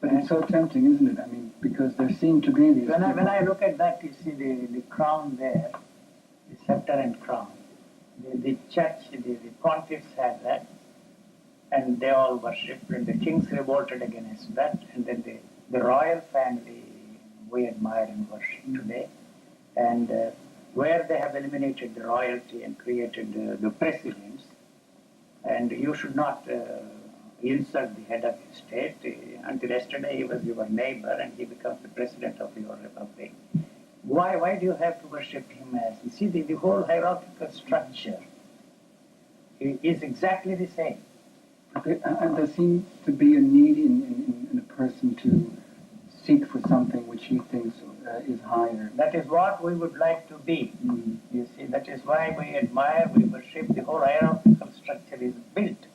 But it's so tempting, isn't it? I mean, because there seem to be these... When I look at that, you see the crown there, the scepter and crown. The church, the pontiffs had that, and they all worshipped, and the kings revolted against that, and then the royal family we admire and worship today. And where they have eliminated the royalty and created the presidents, and you should not insult the head of the state. Until yesterday he was your neighbor and he becomes the president of your republic. Why do you have to worship him as? You see, the whole hierarchical structure is exactly the same. And there seems to be a need in a person to seek for something which he thinks is higher. That is what we would like to be. You see, that is why we admire, we worship. The whole hierarchical structure is built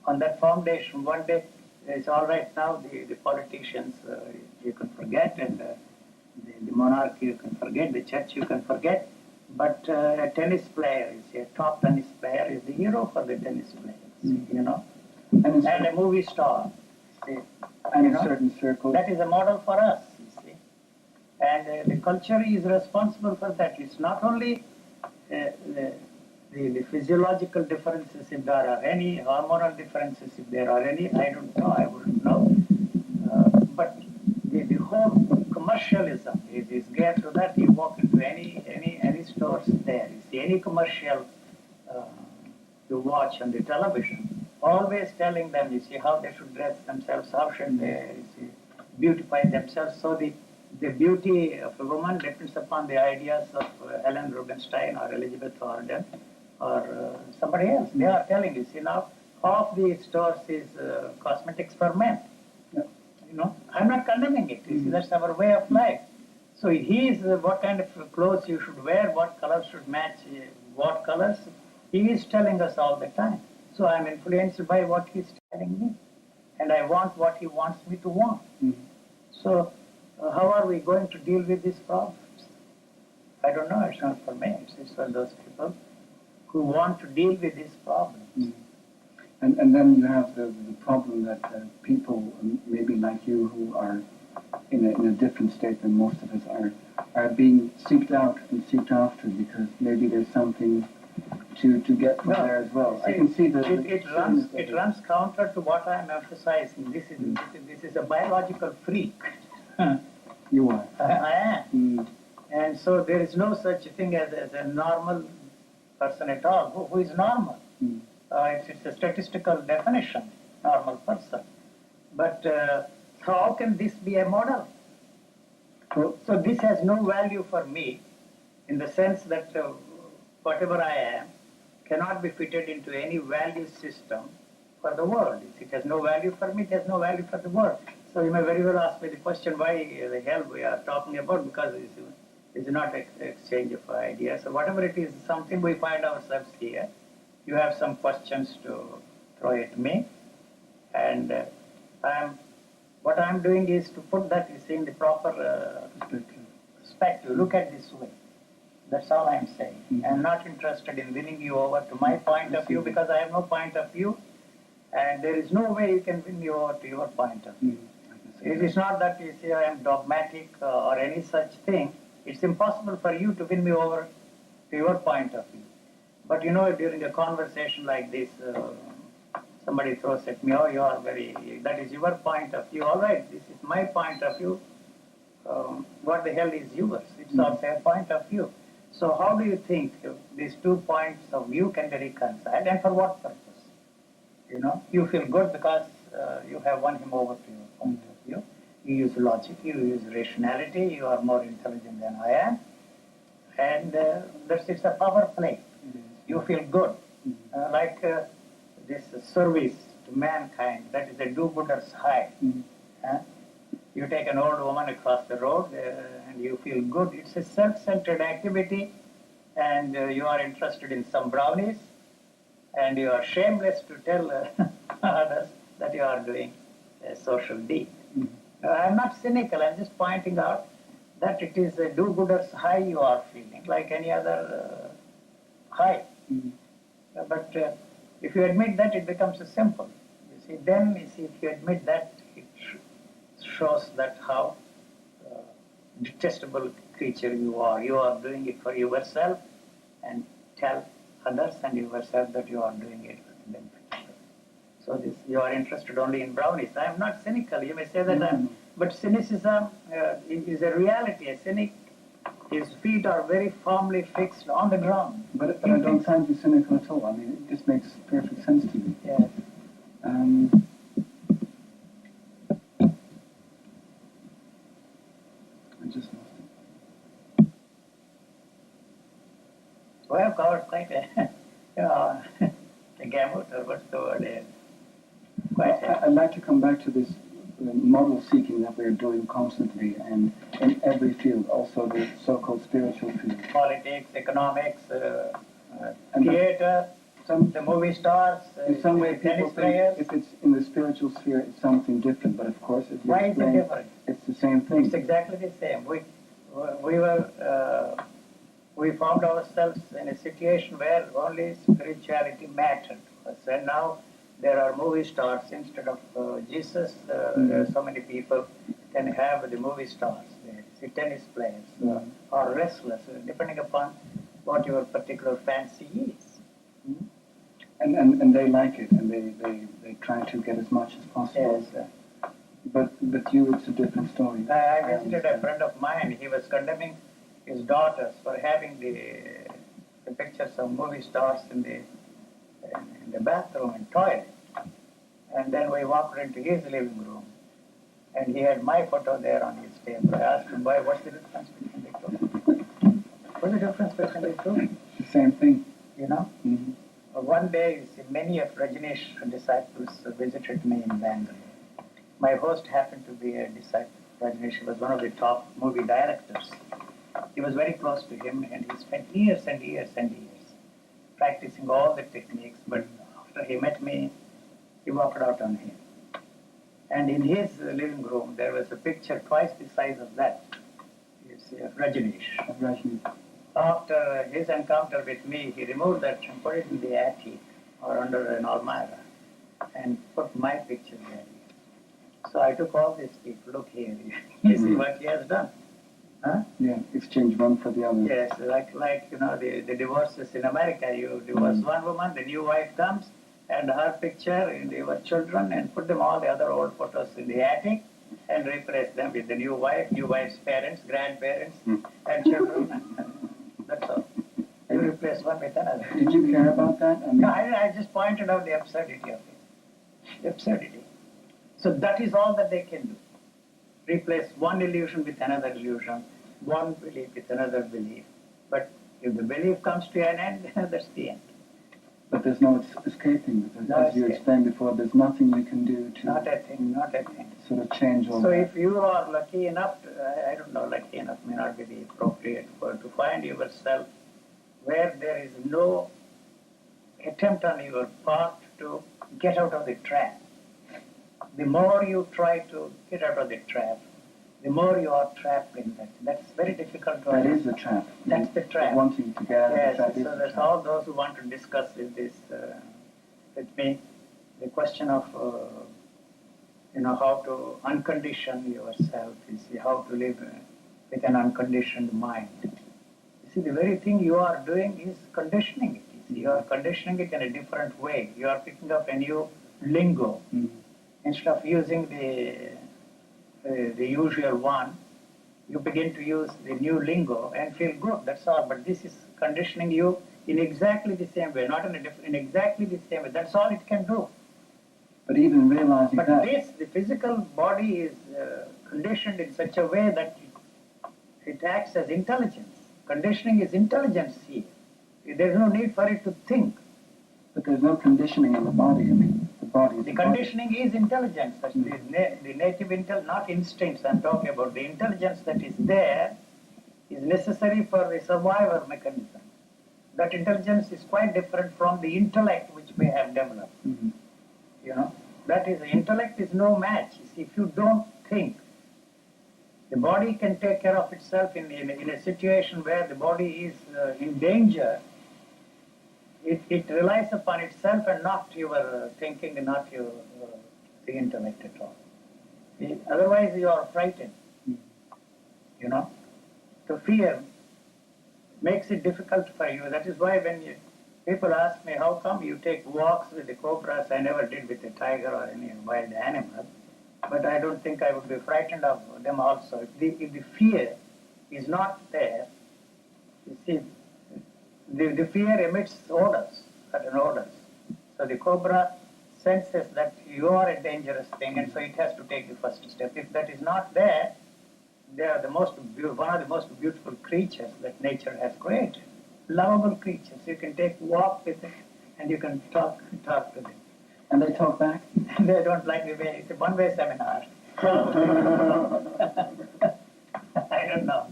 on that foundation. One day, it's all right now, the politicians you can forget, and the monarchy you can forget, the church you can forget, but a tennis player, you see, a top tennis player is the hero for the tennis players, you know, and a movie star, see, and in certain circles. That is a model for us, you see, and the culture is responsible for that. It's not only the physiological differences, if there are any, hormonal differences, if there are any, I don't know, I wouldn't know, but the whole commercialism is geared to that. You walk into any stores there, you see any commercial you watch on the television, always telling them, you see, how they should dress themselves, how should they, you see, beautify themselves. So the beauty of a woman depends upon the ideas of Ellen Rubinstein or Elizabeth Warren or somebody else. They are telling, you see, now half the stores is cosmetics for men. You know, I'm not condemning it. You see, that's our way of life. So he is what kind of clothes you should wear, what colors should match what colors. He is telling us all the time. So I'm influenced by what he's telling me. And I want what he wants me to want. So how are we going to deal with these problems? I don't know. It's not for me. It's for those people who want to deal with these problems. And then you have the problem that people, maybe like you, who are in a different state than most of us are being seeked out and seeked after because maybe there's something to get from there as well. See, I can see that it runs counter to what I'm emphasizing. This is a biological freak. You are. I am. And so there is no such thing as a normal person at all. Who is normal? It's a statistical definition, normal person. But how can this be a model? So this has no value for me in the sense that whatever I am cannot be fitted into any value system for the world. It has no value for me, it has no value for the world. So you may very well ask me the question, why the hell we are talking about, because it's not an exchange of ideas. So whatever it is, something we find ourselves here. You have some questions to throw at me, and what I'm doing is to put that in the proper perspective. Look at this way. That's all I'm saying. I'm not interested in winning you over to my point of view because I have no point of view, and there is no way you can win me over to your point of view. It is not that you say I am dogmatic or any such thing. It's impossible for you to win me over to your point of view. But you know, during a conversation like this, somebody throws at me, oh, you are that is your point of view. All right, this is my point of view. What the hell is yours? It's also a point of view. So how do you think these 2 points of view can be reconciled, and for what purpose? You know, you feel good because you have won him over to your point of view. You use logic, you use rationality, you are more intelligent than I am, and it's a power play. You feel good, like this service to mankind, that is a do-gooder's high. You take an old woman across the road and you feel good. It's a self-centered activity, and you are interested in some brownies, and you are shameless to tell others that you are doing a social deed. I'm not cynical, I'm just pointing out that it is a do-gooder's high you are feeling, like any other high. But if you admit that, it becomes simple. You see, if you admit that, shows that how detestable creature you are. You are doing it for yourself and tell others and yourself that you are doing it for them. So this, you are interested only in brownies. I am not cynical. You may say that, but cynicism is a reality. A cynic, his feet are very firmly fixed on the ground. But I don't find you cynical at all. I mean, it just makes perfect sense to me. Yes. I just lost it. We have covered quite a gamut, or what's the word? I'd like to come back to this model seeking that we're doing constantly, and in every field, also the so-called spiritual field. Politics, economics, theater, the movie stars, in some way, people tennis think players. if it's in the spiritual sphere, it's something different. But of course, if you Why is it explain, different? it's the same thing. It's exactly the same. We found ourselves in a situation where only spirituality mattered. And now there are movie stars instead of Jesus. There are so many people can have the movie stars. The tennis players or wrestlers, depending upon what your particular fancy is. And they like it, and they try to get as much as possible. Yes. But you, it's a different story. I visited a friend of mine. He was condemning his daughters for having the pictures of movie stars in the bathroom and toilet. And then we walked into his living room, and he had my photo there on his table. I asked him, "Why? What's the difference between the two? What's the difference between the two?" The same thing. You know. Mm-hmm. One day, many of Rajneesh's disciples visited me in Bangalore. My host happened to be a disciple of Rajneesh. He was one of the top movie directors. He was very close to him, and he spent years and years and years practicing all the techniques. But after he met me, he walked out on him. And in his living room, there was a picture twice the size of that. You see, of Rajneesh. After his encounter with me, he removed that and put it in the attic or under an almirah and put my picture there. So I took all these people, look here, you see what he has done. Huh? Yeah, exchange one for the other. Yes, like the divorces in America. You divorce one woman, the new wife comes, and her picture and your children, and put them all the other old photos in the attic, and replace them with the new wife's parents, grandparents, and children. That's all. You replace one with another. Did you care about that? No, I just pointed out the absurdity of it. The absurdity. So that is all that they can do. Replace one illusion with another illusion, one belief with another belief. But if the belief comes to an end, that's the end. But there's no escaping, because No as you escape. explained before, there's nothing you can do to Not a thing, not a thing. sort of change all So that. if you are lucky enough, I don't know, lucky enough may not be the appropriate word, to find yourself where there is no attempt on your part to get out of the trap. The more you try to get out of the trap, the more you are trapped in that. That's very difficult to That understand. is the trap. That's the trap. Wanting to get out Yes, of the trap is so the that's trap. all those who want to discuss this with me, the question of how to uncondition yourself, you see, how to live with an unconditioned mind. You see, the very thing you are doing is conditioning it. You see, you are conditioning it in a different way. You are picking up a new lingo. Instead of using the usual one, you begin to use the new lingo and feel good. That's all. But this is conditioning you in exactly the same way, not in exactly the same way. That's all it can do. But even realizing But that... the physical body is conditioned in such a way that it acts as intelligence. Conditioning is intelligence here. There is no need for it to think. But there's no conditioning in the body. I mean, the body is The the body. conditioning is intelligence. That's the native intelligence, not instincts I'm talking about. The intelligence that is there is necessary for the survival mechanism. That intelligence is quite different from the intellect which we have developed. That is, the intellect is no match. You see, if you don't think, the body can take care of itself in a situation where the body is in danger. It relies upon itself and not your thinking and not your the intellect at all. Otherwise, you are frightened. You know, so fear makes it difficult for you. That is why when people ask me, how come you take walks with the cobras? I never did with a tiger or any wild animal. But I don't think I would be frightened of them also. If the fear is not there, you see, the fear emits odors, certain odors. So the cobra senses that you are a dangerous thing, and so it has to take the first step. If that is not there, they are one of the most beautiful creatures that nature has created. Lovable creatures. You can take walk with them, and you can talk to them. And they talk back? They don't like the way. It's a one-way seminar. I don't know.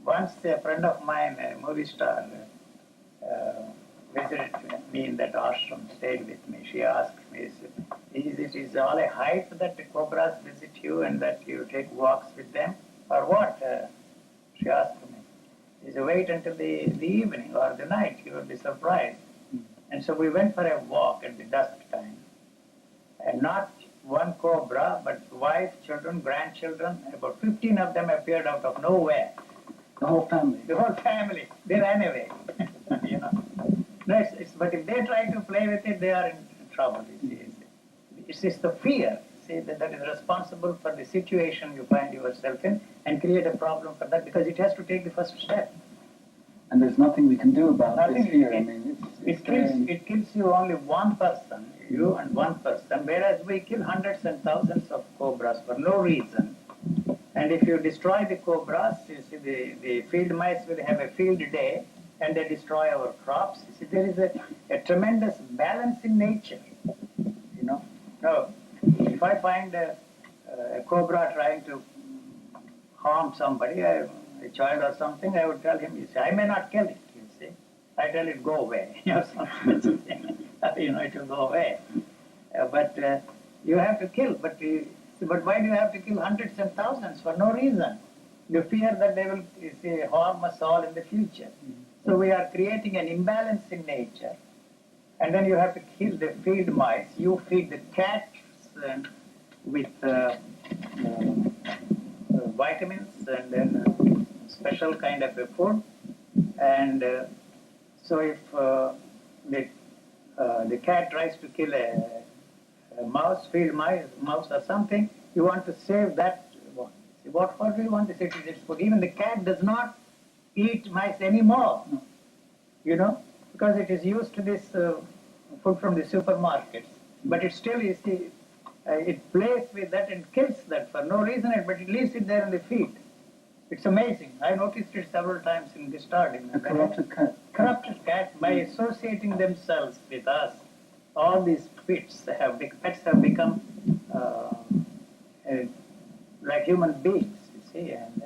Once a friend of mine, a movie star, visited me in that ashram, stayed with me. She asked me, is all a hype that the cobras visit you and that you take walks with them? Or what? She asked me. He said, wait until the evening or the night. You will be surprised. And so we went for a walk at the dusk time. And not one cobra, but wife, children, grandchildren, about 15 of them appeared out of nowhere. The whole family? The whole family. They ran away. You know. No, but if they try to play with it, they are in trouble. You see. It's the fear, see, that is responsible for the situation you find yourself in and create a problem for that because it has to take the first step. And there's nothing we can do about Nothing. this fear. I mean, it kills you only one person, you and one person, whereas we kill hundreds and thousands of cobras for no reason. And if you destroy the cobras, you see, the field mice will have a field day and they destroy our crops. You see, there is a tremendous balance in nature, you know. Now, if I find a cobra trying to harm somebody, a child or something, I would tell him, you see, I may not kill it, you see. I tell it, go away, or something. You know, it will go away. But you have to kill. But why do you have to kill hundreds and thousands for no reason? You fear that they will, you see, harm us all in the future. So we are creating an imbalance in nature. And then you have to kill the field mice. You feed the cats with vitamins and then special kind of a food. And so if the cat tries to kill a mouse, field mouse or something, you want to save that one. What do you want to say to this food? Even the cat does not eat mice anymore, you know, because it is used to this food from the supermarkets. But it still, you see, it plays with that and kills that for no reason, but it leaves it there in the field. It's amazing. I noticed it several times in this garden. A corrupted cat. Corrupted cat, by associating themselves with us, all these pets have become like human beings, you see. And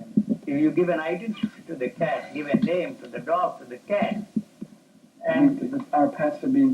then you give an identity to the cat, give a name to the dog, to the cat. And our pets are being